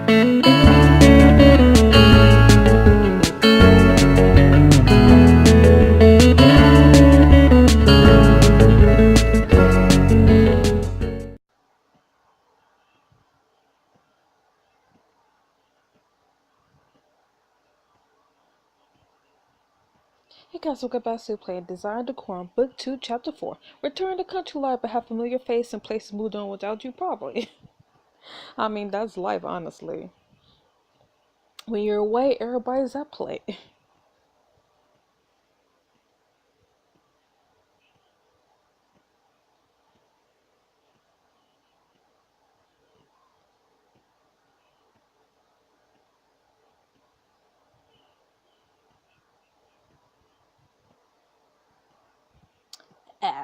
Hey guys, welcome back to playing Design Decorum, Book 2, Chapter 4. Return to country life but have familiar face and places moved on without you, probably. I mean, that's life, honestly. When you're away, everybody's at play.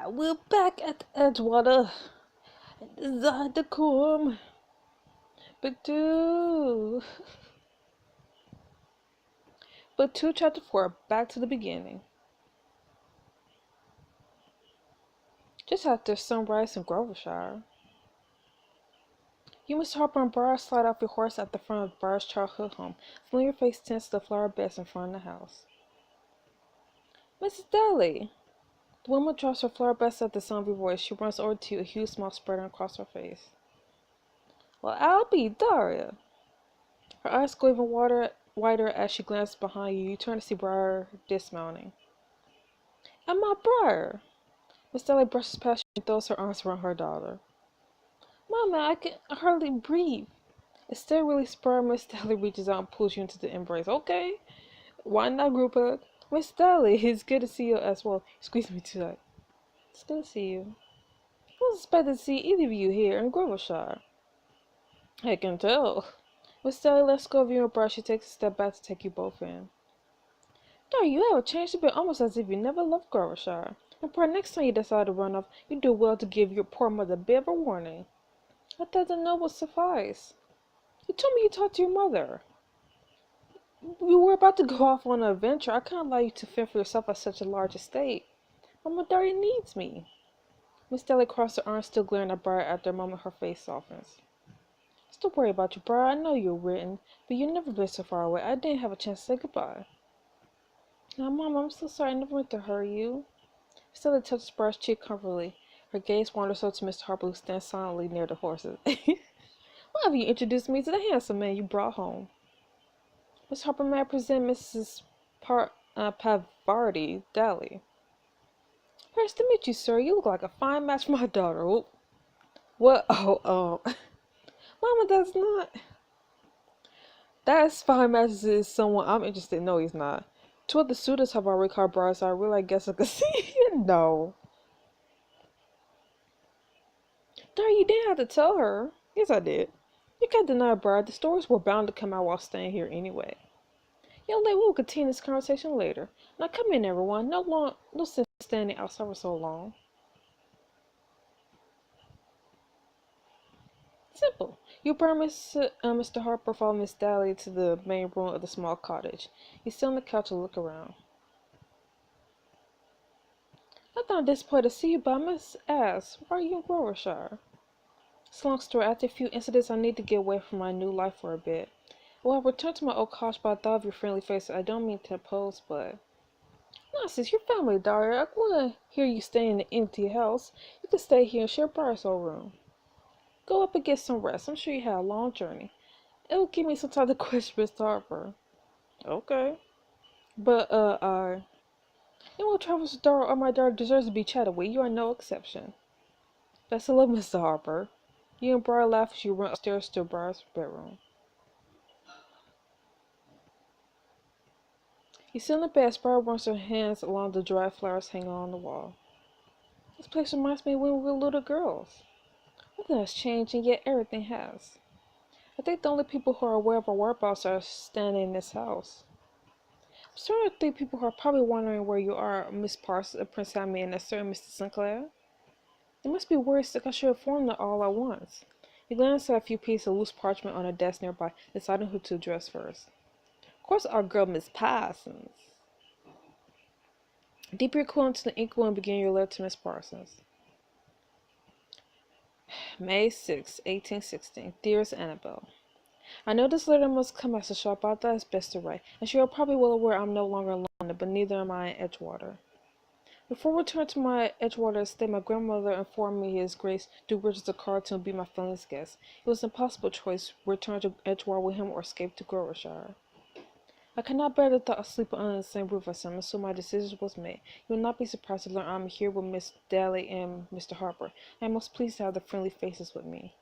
We're back at Edgewater. Design Decorum, Book 2. Book 2, Chapter 4, back to the beginning. Just after sunrise in Grovershire. You, Mr. Harper and Briar, slide off your horse at the front of Briar's childhood home. Familiar face tends to the flower beds in front of the house. Mrs. Daly! The woman drops her flower basket at the sound of your voice. She runs over to you, a huge smile spreading across her face. Well, I'll be Daria. Her eyes go even wider as she glances behind you. You turn to see Briar dismounting. And my Briar! Miss Daly brushes past you and throws her arms around her daughter. Mama, I can hardly breathe. Instead, really spurred, Miss Daly reaches out and pulls you into the embrace. Okay, why not, group hug? Miss Daly, it's good to see you as well. Squeeze me too tight. It's good to see you. I wasn't expecting to see either of you here in Grovershire. I can tell. Miss Daly lets go of you and Briar. She takes a step back to take you both in. Darn, you have changed a bit, almost as if you never left Grovershire. And Briar, next time you decide to run off, you do well to give your poor mother a bit of a warning. I thought the note would suffice. You told me you talked to your mother. You were about to go off on an adventure. I can't allow you to fend for yourself at such a large estate. Mama Daria needs me. Miss Daly crossed her arms, still glaring at Briar. After a moment, her face softens. Don't worry about you, Briar. I know you're written, but you've never been so far away. I didn't have a chance to say goodbye. Now, Mom, I'm so sorry. I never meant to hurt you. Miss Daly touches Briar's cheek comfortably. Her gaze wanders over to Mr. Harper, who stands silently near the horses. Why have you introduced me to the handsome man you brought home? Miss Harper, may I present Mrs. Pavardi Daly? Nice to meet you, sir. You look like a fine match for my daughter. Oh, what? Oh. Mama, that's not. That's fine match is someone I'm interested in. No, he's not. Two of the suitors have already called Briar, so I really guess I could see. No. Darn, you didn't have to tell her. Yes, I did. You can't deny, Briar. The stories were bound to come out while staying here anyway. Young lady, we will continue this conversation later. Now come in, everyone. No sense standing outside for so long. Simple. You promise Mr. Harper follow Miss Daly to the main room of the small cottage. You sit on the couch and look around. I thought disappointed to see you, but I must ask, why are you in Grovershire? It's a long story. After a few incidents, I need to get away from my new life for a bit. Well, I'll return to my old cottage, but I thought of your friendly face. I don't mean to oppose, but... Nonsense, your family, Daria. I want to hear you stay in an empty house. You can stay here and share Briar's old room. Go up and get some rest. I'm sure you had a long journey. It will give me some time to question Mr. Harper. Okay. But, anyone travels with Dara or my daughter deserves to be chatted with. You are no exception. Best of luck, Mr. Harper. You and Briar laugh as you run upstairs to Briar's bedroom. You sit in the bed as Briar runs her hands along the dried flowers hanging on the wall. This place reminds me of when we were little girls. Nothing has changed, and yet everything has. I think the only people who are aware of our whereabouts are standing in this house. I'm starting to think people who are probably wondering where you are, Miss Parsons, Prince Hammy, and a certain Mr. Sinclair. They must be worried sick. I should inform them all at once. You glance at a few pieces of loose parchment on a desk nearby, deciding who to address first. Of course, our girl, Miss Parsons. Dip your quill into the inkwell and begin your letter to Miss Parsons. May 6, 1816. Dearest Annabelle, I know this letter must come as a shock, but I thought it's best to write. And you are probably well aware I'm no longer in London, but neither am I in Edgewater. Before returning to my Edgewater estate, my grandmother informed me His Grace Duke Richard Carlton would be my friendless guest. It was an impossible choice, return to Edgewater with him or escape to Grovershire. I cannot bear the thought of sleeping under the same roof as him, and so my decision was made. You will not be surprised to learn I am here with Miss Daly and Mr. Harper. I am most pleased to have the friendly faces with me.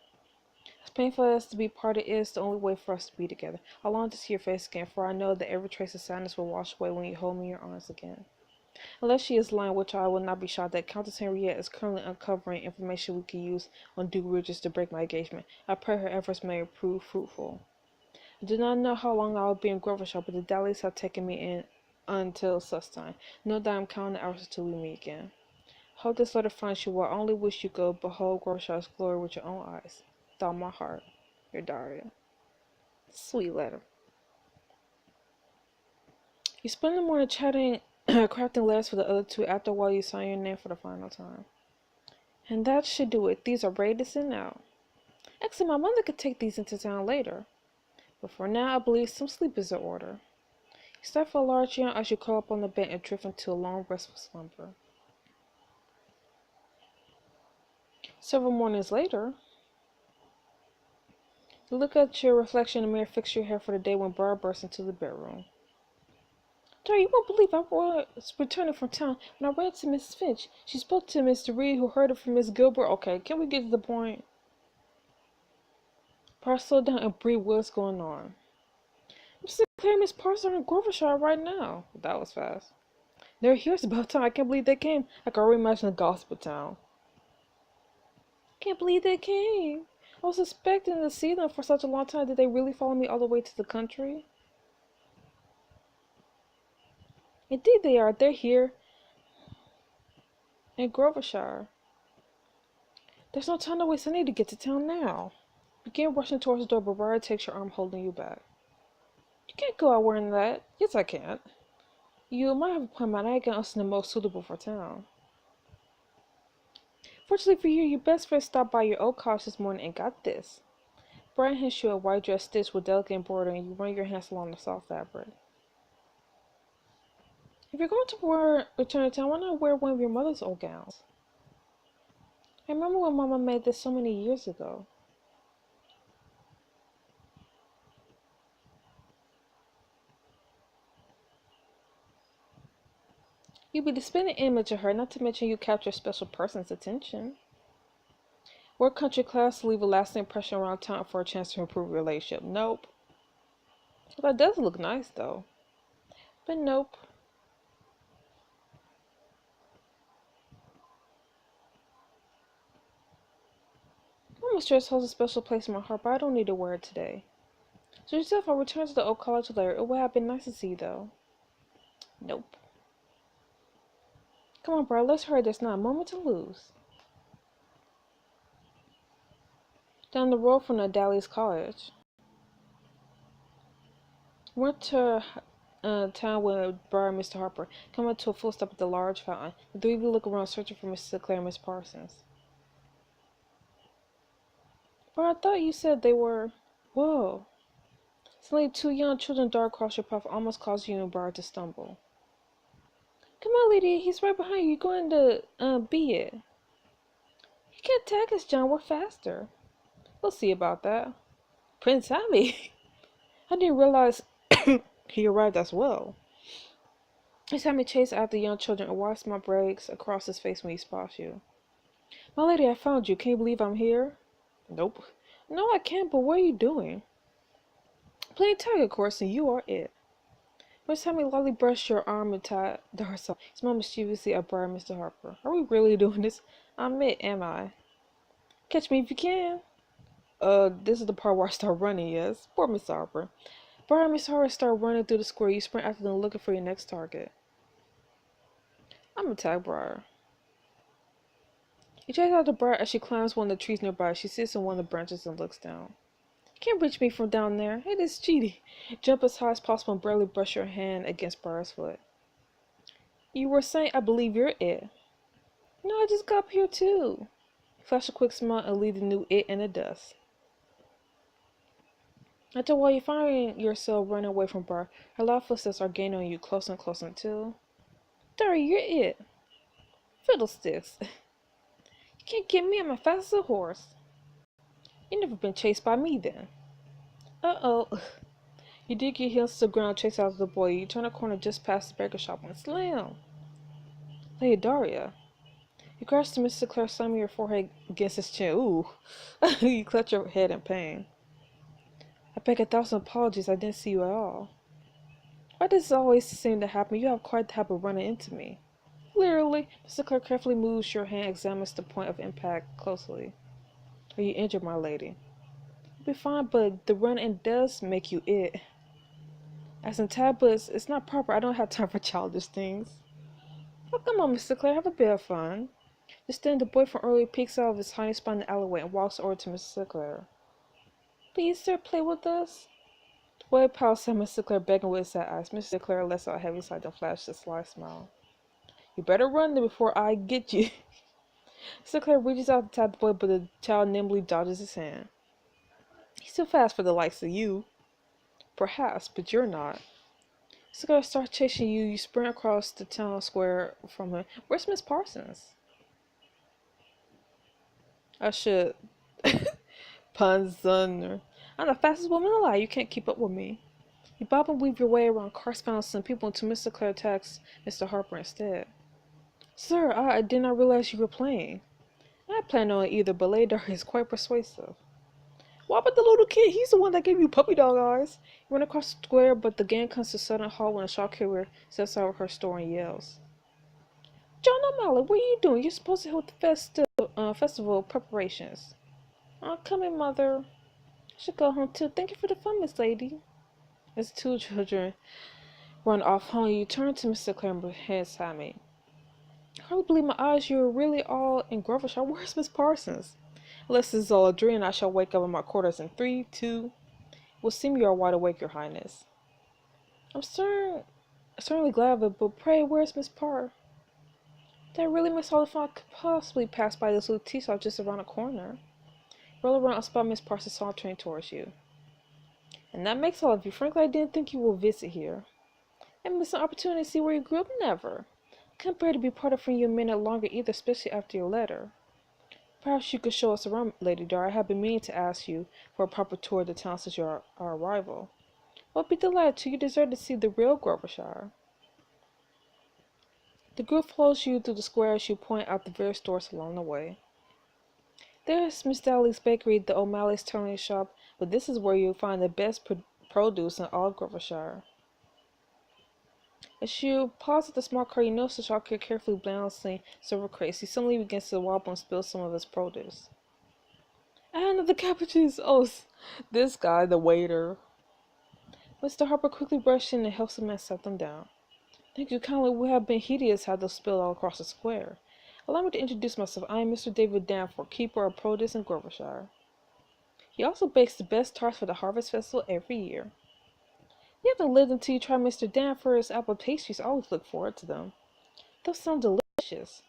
As painful as to be parted is the only way for us to be together. I long to see your face again, for I know that every trace of sadness will wash away when you hold me in your arms again. Unless she is lying, which I will not be shocked at, Countess Henriette is currently uncovering information we can use on Duke Richards to break my engagement. I pray her efforts may prove fruitful. I do not know how long I will be in Grovershire, but the Dalys have taken me in until such time. Know that I am counting the hours until we meet again. Hope this letter finds you well. I only wish you could behold Grovershire's glory with your own eyes. With all my heart, your Daria. Sweet letter. You spend the morning chatting, crafting letters for the other two. After a while, you sign your name for the final time. And that should do it. These are ready to send out. Actually, my mother could take these into town later. But for now, I believe some sleep is in order. You start for a large yawn as you curl up on the bed and drift into a long, restful slumber. Several mornings later, you look at your reflection in the mirror, fix your hair for the day when Briar bursts into the bedroom. Jerry, you won't believe I was returning from town when I ran to Mrs. Finch. She spoke to Mr. Reed, who heard it from Miss Gilbert. Okay, can we get to the point? Briar slowed down and breathed what's going on. Mr. Claire and Miss Parsons are in Grovershire right now. That was fast. They're here. It's about time. I can't believe they came. I can already imagine the gossip of town. Can't believe they came. I was expecting to see them for such a long time. Did they really follow me all the way to the country? Indeed they are. They're here in Grovershire. There's no time to waste. I need to get to town now. Begin rushing towards the door, but Briar takes your arm, holding you back. You can't go out wearing that. Yes, I can't. You might have a point, but I got us the most suitable for town. Fortunately for you, your best friend stopped by your old college this morning and got this. Brian hands you a white dress stitched with delicate embroidery, and you run your hands along the soft fabric. If you're going to return to town, why not wear one of your mother's old gowns? I remember when Mama made this so many years ago. You'd be the spitting image of her, not to mention you capture a special person's attention. Wear country class to leave a lasting impression around town for a chance to improve your relationship. Nope. Well, that does look nice, though. But nope. Mama's dress holds a special place in my heart, but I don't need to wear it today. So yourself, I'll return to the old college later. It would have been nice to see you, though. Nope. Come on, bro, let's hurry. There's not a moment to lose. Down the road from the Dallas College. Went to town with Briar and Mr. Harper. Come up to a full stop at the large fountain. The three of you look around, searching for Miss Sinclair and Miss Parsons. But I thought you said they were... Whoa. Suddenly, two young children dart across your path, almost causing you and Briar to stumble. Come on, lady. He's right behind you. You're going to be it. You can't tag us, John. We're faster. We'll see about that. Prince Abby. I didn't realize he arrived as well. He saw me chase after the young children and wipes my brakes across his face when he spots you. My lady, I found you. Can you believe I'm here? Nope. No, I can't, but what are you doing? Playing tag, of course, and you are it. Miss Tammy lightly brushed your arm and tied to herself. Smiled mischievously at Briar and Mr. Harper. Are we really doing this? I'm it, am I? Catch me if you can. This is the part where I start running, yes. Poor Mr. Harper. Briar and Mr. Harper start running through the square. You sprint after them looking for your next target. I'm gonna tag Briar. You chase after Briar as she climbs one of the trees nearby. She sits in one of the branches and looks down. You can't reach me from down there. Hey, this is cheating. Jump as high as possible and barely brush your hand against Briar's foot. You were saying I believe you're it. No, I just got up here too. Flash a quick smile and leave the new it in the dust. After a while, you find yourself running away from Bar. Her loud footsteps are gaining on you closer and closer until... Dari, you're it. Fiddlesticks. You can't get me. I'm as fast as a horse. You've never been chased by me then. Uh-oh. You dig your heels to the ground, chase after the boy. You turn a corner just past the baker shop and slam. Lady Daria. You crash to Mr. Claire, slamming your forehead against his chin. Ooh. You clutch your head in pain. I beg 1,000 apologies. I didn't see you at all. Why does this always seem to happen? You have quite the habit of running into me. Literally. Mr. Claire carefully moves your hand, examines the point of impact closely. Are you injured, my lady? You'll be fine, but the run-in does make you it. As in tablets, it's not proper. I don't have time for childish things. Oh, come on, Mr. Claire, have a bit of fun. Just then, the boy from earlier peeks out of his hiding spot in the alleyway and walks over to Mr. Claire. Please, sir, play with us. The boy pouts at Mr. Claire, begging with his sad eyes. Mr. Claire lets out a heavy sigh and flashes a sly smile. You better run before I get you. Mr. Claire reaches out to tap the boy, but the child nimbly dodges his hand. He's too fast for the likes of you. Perhaps, but you're not. Mr. Claire starts chasing you. You sprint across the town square from him. Where's Miss Parsons? I should. Punzner. I'm the fastest woman alive. You can't keep up with me. You bob and weave your way around cars, bouncing people until Mr. Claire attacks Mr. Harper instead. Sir, I did not realize you were playing. I planned on it either, but Lady Dark is quite persuasive. What about the little kid? He's the one that gave you puppy dog eyes. You run across the square, but the gang comes to a sudden halt when a shop carrier steps out of her store and yells. John O'Malley, what are you doing? You're supposed to help the festival preparations. I'm coming, Mother. I should go home too. Thank you for the fun, Miss Lady. As the two children run off home, you turn to Mr. Claire and hands at me. I hardly believe my eyes. You're really all in Grovershire. Where's Miss Parsons? Unless this is all a dream, I shall wake up in my quarters in 3, 2. Will seem you are wide awake, Your Highness. I'm certainly glad of it, but pray, where's Miss Parr? That really makes all the fun I could possibly pass by this little tea shop just around the corner. Roll around and spot Miss Parsons sauntering towards you. And that makes all of you. Frankly, I didn't think you would visit here. I missed an opportunity to see where you grew up. Never. I can't bear to be parted from you a minute longer either, especially after your letter. Perhaps you could show us around, Lady Dar. I have been meaning to ask you for a proper tour of the town since our arrival. I'll be delighted to. You deserve to see the real Grovershire. The group follows you through the square as you point out the various stores along the way. There's Miss Daly's bakery, the O'Malley's turning shop, but this is where you'll find the best produce in all Grovershire. As you pause at the small car, you notice the shopkeeper carefully balancing several crates. He suddenly begins to wobble and spill some of his produce. And the cabbages! Oh, this guy, the waiter. Mr. Harper quickly brushed in and helps the man set them down. Thank you kindly. Would have been hideous had those spilled all across the square. Allow me to introduce myself. I am Mr. David Danforth, keeper of produce in Grovershire. He also bakes the best tarts for the Harvest Festival every year. You haven't lived until you try Mr. Danforth's apple pastries. I always look forward to them. Those sound delicious.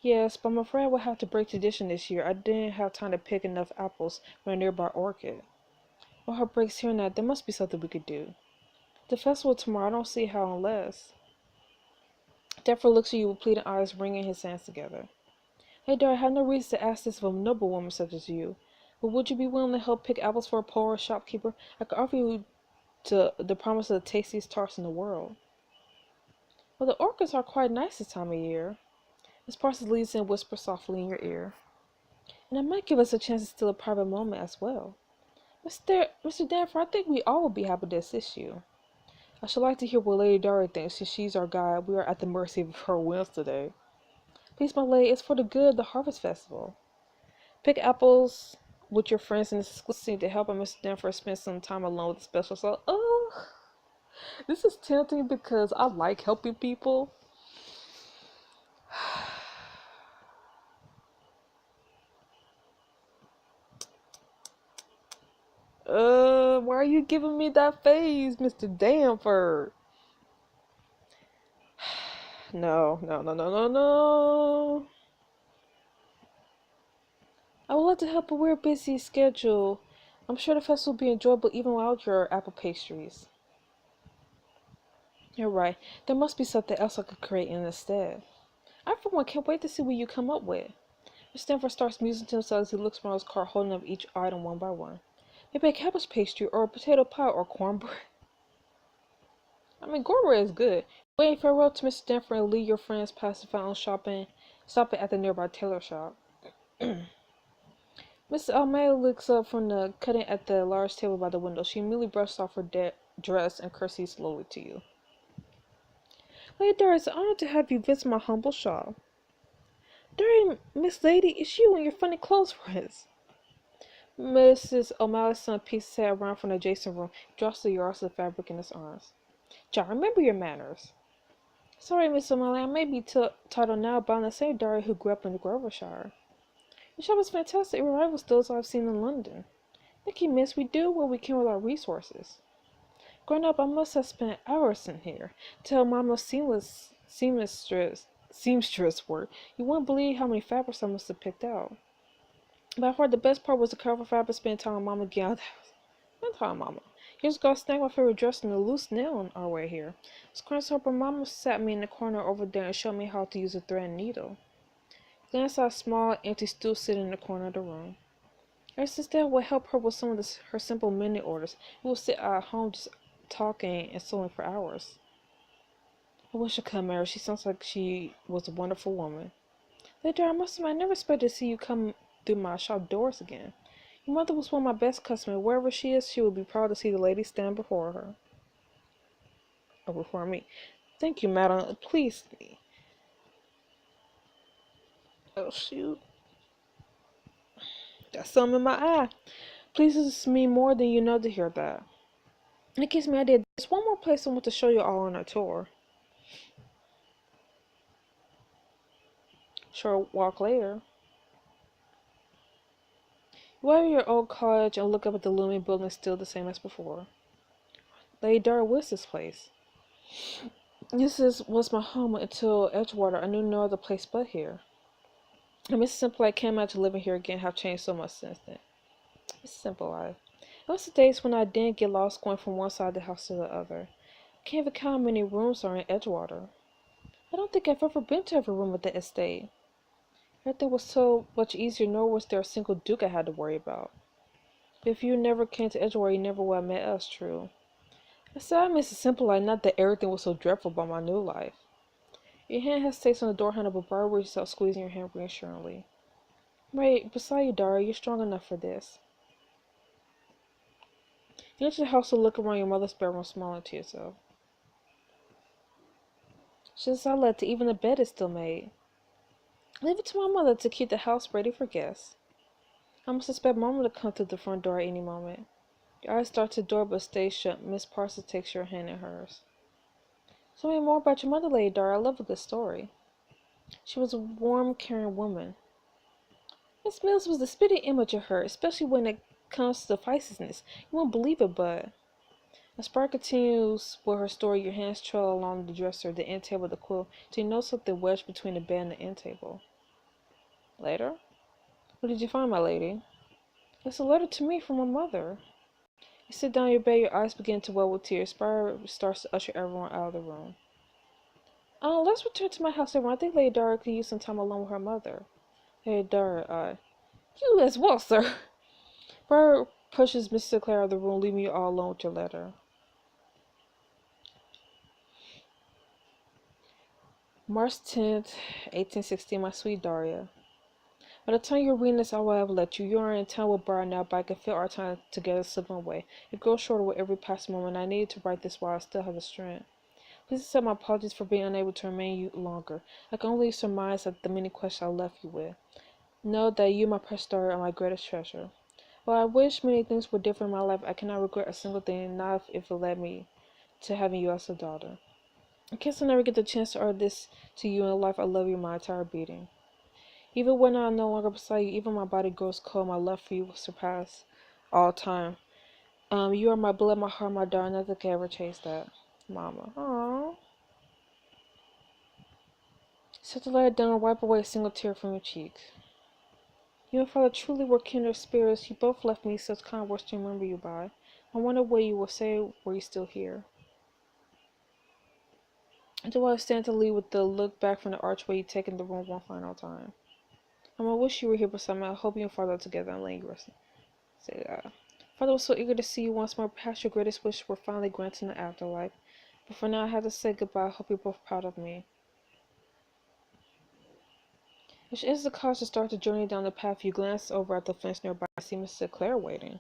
Yes, but I'm afraid I will have to break tradition this year. I didn't have time to pick enough apples from a nearby orchard. While her breaks hearing that, there must be something we could do. The festival tomorrow, I don't see how unless... Danforth looks at you with pleading eyes, wringing his hands together. Hey, Dar, I have no reason to ask this of a noble woman such as you, but would you be willing to help pick apples for a poor shopkeeper? I could offer you the promise of the tastiest tarts in the world. Well, the orchids are quite nice this time of year. Miss Parsons leads in and whispers softly in your ear. And it might give us a chance to steal a private moment as well. Mr. Danforth, I think we all will be happy to assist you. I should like to hear what Lady Dory thinks, since she's our guide. We are at the mercy of her whims today. Please, my lady, it's for the good of the Harvest Festival. Pick apples with your friends and it's exclusive to help, and Mr. Danforth spend some time alone with the special soul. Oh, this is tempting because I like helping people. Why are you giving me that face, Mr. Danforth? No. I would love to help, but we're busy schedule. I'm sure the festival will be enjoyable even without your apple pastries. You're right. There must be something else I could create instead. I, for one, can't wait to see what you come up with. Stanford starts musing to himself as he looks around his car, holding up each item one by one. Maybe a cabbage pastry, or a potato pie, or cornbread. I mean, cornbread is good. Waving farewell to Mr. Stanford and lead your friends past the fountain stopping at the nearby tailor shop. Mrs. Almeida looks up from the cutting at the large table by the window. She immediately brushes off her dress and curtsies slowly to you. Lady Dora, it's an honor to have you visit my humble shop. Dora, Miss Lady, it's you and your funny clothes friends. Mrs. O'Malley's son peeks his head around from the adjacent room. He drops the yards of fabric in his arms. John, remember your manners. Sorry, Miss O'Malley, I may be titled now, but I'm the same Dora who grew up in Grovershire. Your shop is fantastic. It rivals those I've seen in London. Thank you, miss. We do what we can with our resources. Growing up, I must have spent hours in here till Mama's seamstress work. You wouldn't believe how many fabrics I must have picked out. But I heard the best part was the cover fabric spending time with Mama getting out of the house. Spend time, Mama. Years ago, I snagged my favorite dress and a loose nail on our way here. I was crying so, but Mama sat me in the corner over there and showed me how to use a thread and needle. I glanced at a small, empty stool sitting in the corner of the room. Ever since that would help her with some of her simple mini orders. We would sit at home just talking and sewing for hours. I wish I could marry her. She sounds like she was a wonderful woman. Later, I must admit, I never expected to see you come through my shop doors again. Your mother was one of my best customers. Wherever she is, she will be proud to see the lady stand before her. Or before me. Thank you, madam. Please me. Oh, shoot. Got something in my eye. Pleases me more than you know to hear that. It gives me an idea. There's one more place I want to show you all on our tour. Short walk later. You enter your old cottage and look up at the looming building still the same as before. Lady Dara, what's this place? Was my home until Edgewater. I knew no other place but here. And Miss Simple, I can't imagine living here again. Have changed so much since then. It's simple life. It was the days when I didn't get lost going from one side of the house to the other. I can't even count how many rooms are in Edgewater. I don't think I've ever been to every room at the estate. Everything was so much easier, nor was there a single duke I had to worry about. But if you never came to Edgewater, you never would have met us, true. I said I miss a simple life, not that everything was so dreadful about my new life. Your hand hesitates on the door handle, but Barbara yourself squeezing your hand reassuringly. Right beside you, Dara, you're strong enough for this. You enter the house to look around your mother's bedroom, smiling to yourself. Since I left, even the bed is still made. Leave it to my mother to keep the house ready for guests. I must expect Mama to come through the front door at any moment. Your eyes start to the door but stay shut. Miss Parsons takes your hand in hers. Tell me more about your mother, Lady Dara. I love a good story. She was a warm, caring woman. Miss Mills was the spitting image of her, especially when it comes to feistiness. You won't believe it, but... As Spark continues with her story, your hands trail along the dresser, the end table, the quilt, till you know something wedged between the bed and the end table. Later? What did you find, my lady? It's a letter to me from my mother. You sit down in your bed, your eyes begin to well with tears. Spire starts to usher everyone out of the room. Let's return to my house, everyone. I think Lady Dara could use some time alone with her mother. Lady Dara, you as well, sir. Spire pushes Miss Sinclair out of the room, leaving you all alone with your letter. March 10th, 1860, my sweet Daria. By the time you're reading this, I will have left you. You are in town with Brian now, but I can feel our time together slipping away. It grows shorter with every passing moment. I needed to write this while I still have the strength. Please accept my apologies for being unable to remain you longer. I can only surmise at the many questions I left you with. Know that you, my precious daughter, are my greatest treasure. While I wish many things were different in my life, I cannot regret a single thing, not if it led me to having you as a daughter. In case I never get the chance to utter this to you in life, I love you my entire being. Even when I'm no longer beside you, even my body grows cold, my love for you will surpass all time. You are my blood, my heart, my darling. Nothing can ever change that. Mama. Aww. Set the letter down and wipe away a single tear from your cheek. You and father truly were kindred spirits. You both left me such kind words to remember you by. I wonder what you will say were you still here. Do I stand to leave with the look back from the archway, taking the room one final time? I wish you were here beside me. I hope you and father are together and letting you rest. Say that. Father was so eager to see you once more. Perhaps your greatest wish were finally granted in the afterlife. But for now, I have to say goodbye. I hope you're both proud of me. As she enters the car to start the journey down the path, you glance over at the fence nearby and see Mr. Clare waiting.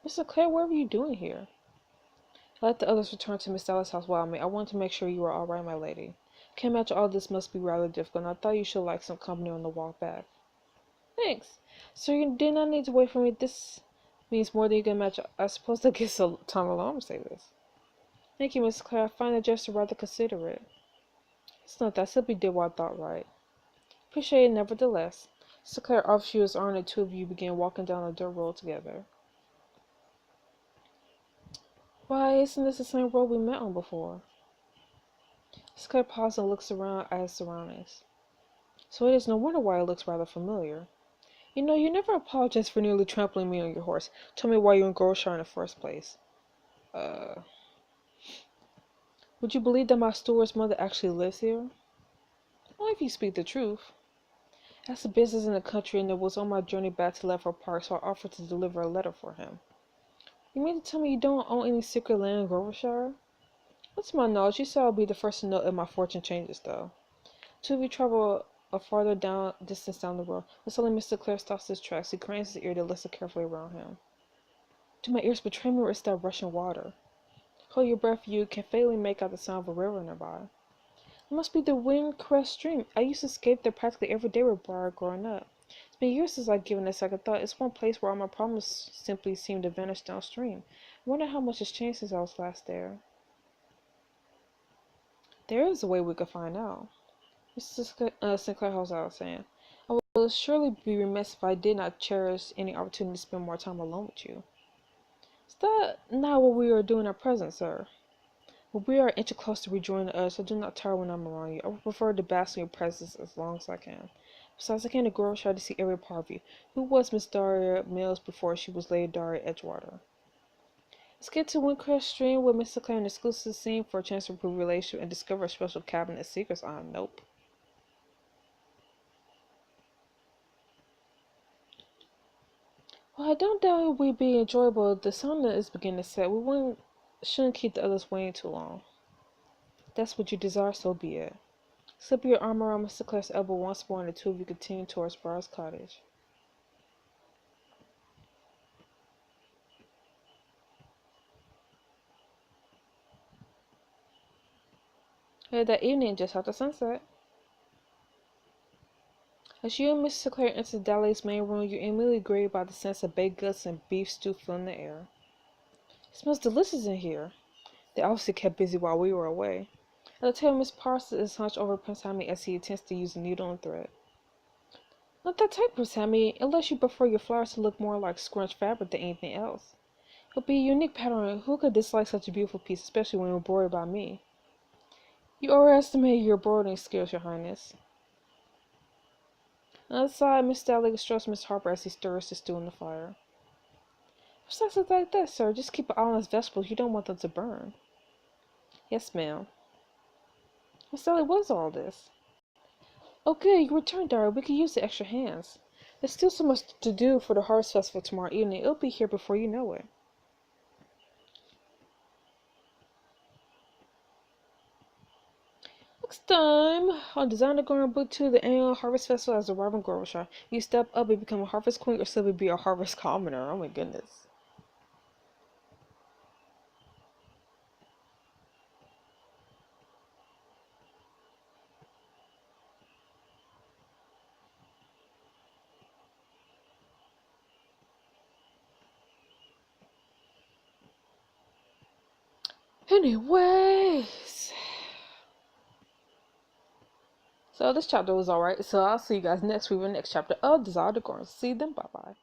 Mr. Clare, what are you doing here? I let the others return to Miss Dallas' house while I wanted to make sure you were all right, my lady. Can't imagine all this must be rather difficult, and I thought you should like some company on the walk back. Thanks. So you did not need to wait for me. This means more than you can imagine. I suppose that gets a time alone to say this. Thank you, Miss Clare. I find the gesture rather considerate. It's not that. I simply did what I thought right. Appreciate it nevertheless. Mr. Clare offers you his arm and the two of you began walking down the dirt road together. Why, isn't this the same road we met on before? Mr. Clare pauses and looks around at his surroundings. So it is no wonder why it looks rather familiar. You know, you never apologized for nearly trampling me on your horse. Tell me why you were in Groshire in the first place. Would you believe that my steward's mother actually lives here? Well, if you speak the truth. That's a business in the country, and it was on my journey back to Leavenworth Park, so I offered to deliver a letter for him. You mean to tell me you don't own any secret land in Grovershire? Well, to my knowledge, you said I'll be the first to know if my fortune changes, though. Two of you travel a farther distance down the road, but suddenly Mr. Clare stops his tracks. He cranes his ear to listen carefully around him. Do my ears betray me, or is that rushing water? Hold your breath, you can faintly make out the sound of a river nearby. It must be the Windcrest stream. I used to skate there practically every day with Briar growing up. It's been years since I've given it a second thought. It's one place where all my problems simply seem to vanish downstream. I wonder how much has changed since I was last there. There is a way we could find out. Mr. Sinclair holds out, saying, I will surely be remiss if I did not cherish any opportunity to spend more time alone with you. Is that not what we are doing at present, sir? But we are an inch close to rejoining the others, so do not tire when I'm around you. I would prefer to bask in your presence as long as I can. Besides, I came to Groshire to see every part of you. Who was Miss Daria Mills before she was Lady Daria Edgewater? Let's get to Windcrest Stream with Mr. Clare an exclusive scene for a chance to improve relationship and discover a special cabinet secrets on. Nope. Well, I don't doubt it would be enjoyable. The sun is beginning to set. Shouldn't keep the others waiting too long. If that's what you desire, so be it. Slip your arm around Mr. Clare's elbow once more, and the two of you continue towards Barr's cottage. Later that evening, just after sunset, as you and Mr. Clare enter Dally's main room, you're immediately greeted by the sense of baked goods and beef stew filling the air. It smells delicious in here. They obviously kept busy while we were away. At the table, Miss Parsons is hunched over Prince Hammy as he attempts to use a needle and thread. Not that type, Prince Hammy, unless you prefer your flowers to look more like scrunched fabric than anything else. It'll be a unique pattern. Who could dislike such a beautiful piece, especially when embroidered by me? You overestimate your embroidering skills, Your Highness. On the other side, Miss Dally instructs Miss Harper as he stirs the stew in the fire. Precisely like that, sir. Just keep an eye on those vegetables. You don't want them to burn. Yes, ma'am. Miss Dally, what is all this? Oh, good. You returned, Dara. We could use the extra hands. There's still so much to do for the Harvest Festival tomorrow evening. It'll be here before you know it. Next time on Design Decorum Book 2, the annual Harvest Festival as a Robin Grovershaw. You step up and become a Harvest Queen or simply be a Harvest Commoner. Oh my goodness. Anyways. So this chapter was alright. So I'll see you guys next week with the next chapter of Design Decorum. See you then. Bye bye.